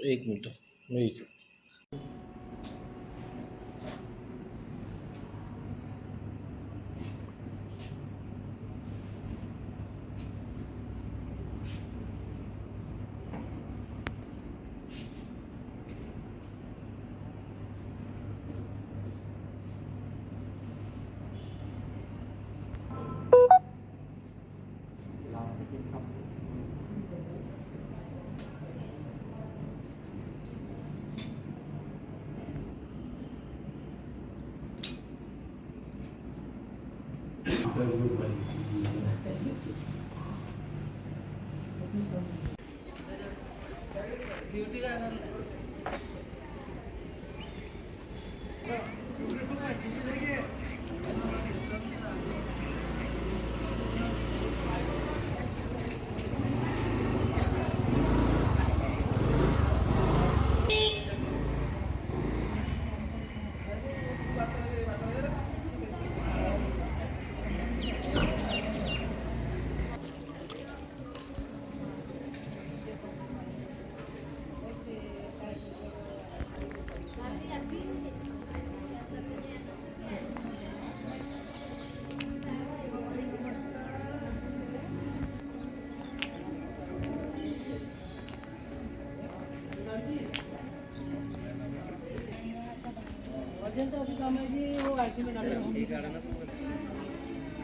एक मिनट मी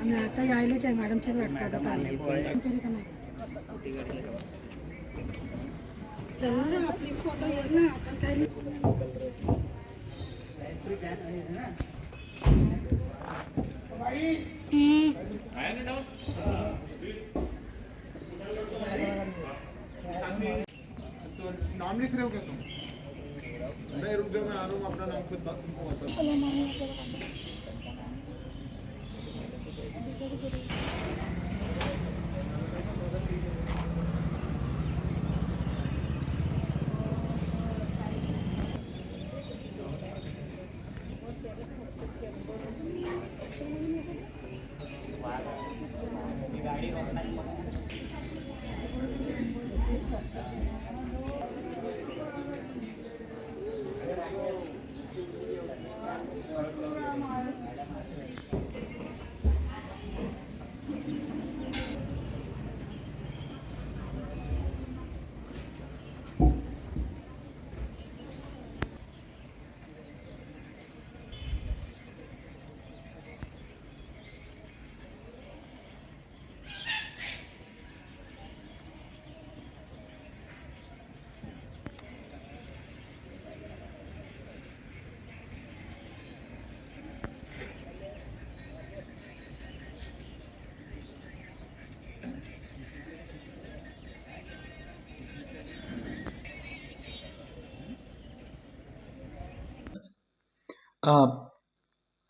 आम्ही आता यायलाच आहे मॅडमचीच वाटतं आता आले चल ना आपली फोटो येईल ना आपण काय नाम लिख रहे हो क्या तुम? नहीं रुक जाओ, मैं आ रहा हूँ, अपना नाम खुद तुमको बताता हूँ।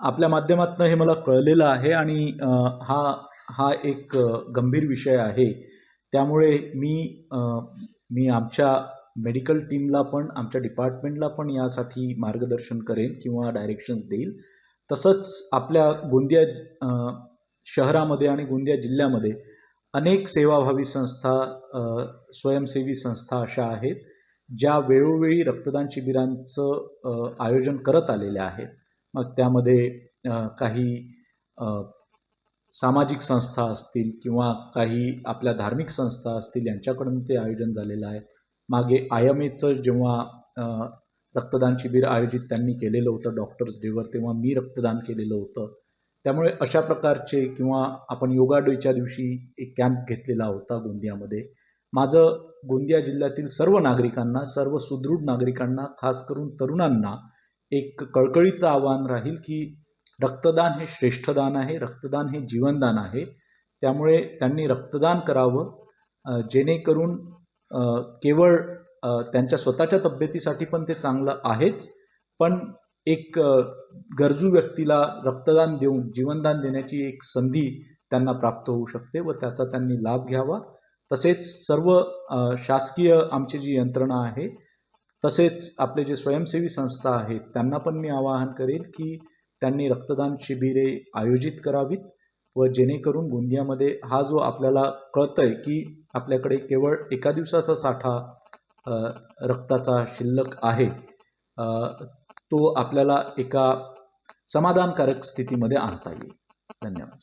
आपल्या माध्यमातून हे मला कळलेलं आहे आणि हा हा एक गंभीर विषय आहे. त्यामुळे मी आमच्या मेडिकल टीमला पण आमच्या डिपार्टमेंटला पण यासाठी मार्गदर्शन करेन किंवा डायरेक्शन्स देईल. तसंच आपल्या गोंदिया शहरामध्ये आणि गोंदिया जिल्ह्यामध्ये अनेक सेवाभावी संस्था, स्वयंसेवी संस्था अशा आहेत ज्या वेळोवेळी रक्तदान शिबिरांचं आयोजन करत आलेल्या आहेत. मग त्यामध्ये काही सामाजिक संस्था असतील किंवा काही आपल्या धार्मिक संस्था असतील यांच्याकडून ते आयोजन झालेलं आहे. मागे IMAचं जेव्हा रक्तदान शिबिर आयोजित त्यांनी केलेलं होतं डॉक्टर्स डेवर, तेव्हा मी रक्तदान केलेलं होतं. त्यामुळे अशा प्रकारचे किंवा आपण योगा डेच्या दिवशी एक कॅम्प घेतलेला होता गोंदियामध्ये. माझं गोंदिया जिल्ह्यातील सर्व नागरिकांना, सर्व सुदृढ नागरिकांना, खास करून तरुणांना एक कळकळीचं आवाहन राहील की रक्तदान हे श्रेष्ठदान आहे, रक्तदान हे जीवनदान आहे. त्यामुळे त्यांनी रक्तदान करावं, जेणेकरून केवळ त्यांच्या स्वतःच्या तब्येतीसाठी पण ते चांगलं आहेच, पण एक गरजू व्यक्तीला रक्तदान देऊन जीवनदान देण्याची एक संधी त्यांना प्राप्त होऊ शकते व त्याचा त्यांनी लाभ घ्यावा. तसेच सर्व शासकीय आमची जी यंत्रणा आहे, तसेच आपले जे स्वयंसेवी संस्था आहेत त्यांना पण मी आवाहन करेल की त्यांनी रक्तदान शिबिरे आयोजित करावीत व जेणेकरून गोंदियामध्ये हा जो आपल्याला कळतंय की आपल्याकडे केवळ एका दिवसाचा साठा रक्ताचा शिल्लक आहे तो आपल्याला एका समाधानकारक स्थितीमध्ये आणता येईल. धन्यवाद.